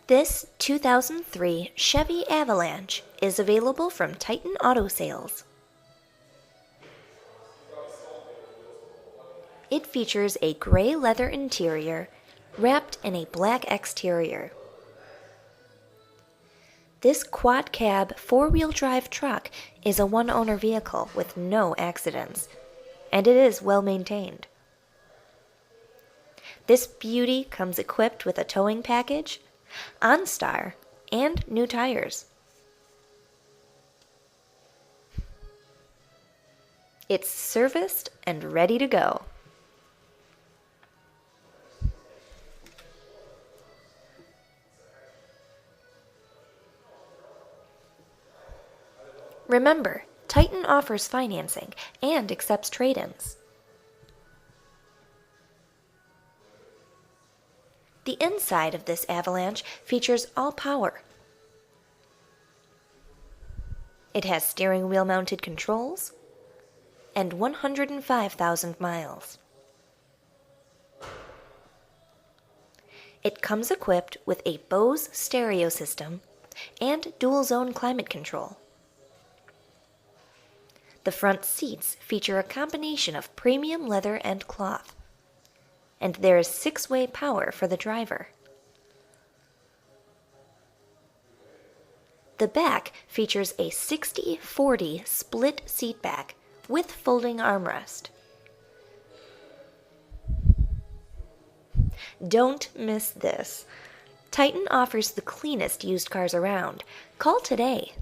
This 2003 Chevy Avalanche is available from Titan Auto Sales. It features a gray leather interior wrapped in a black exterior. This quad-cab four-wheel drive truck is a one-owner vehicle with no accidents, and it is well maintained. This beauty comes equipped with a towing package, OnStar, and new tires. It's serviced and ready to go. Remember, Titan offers financing and accepts trade-ins. The inside of this Avalanche features all power. It has steering wheel mounted controls and 105,000 miles. It comes equipped with a Bose stereo system and dual zone climate control. The front seats feature a combination of premium leather and cloth, and there is 6-way power for the driver. The back features a 60-40 split seat back with folding armrest. Don't miss this. Titan offers the cleanest used cars around. Call today.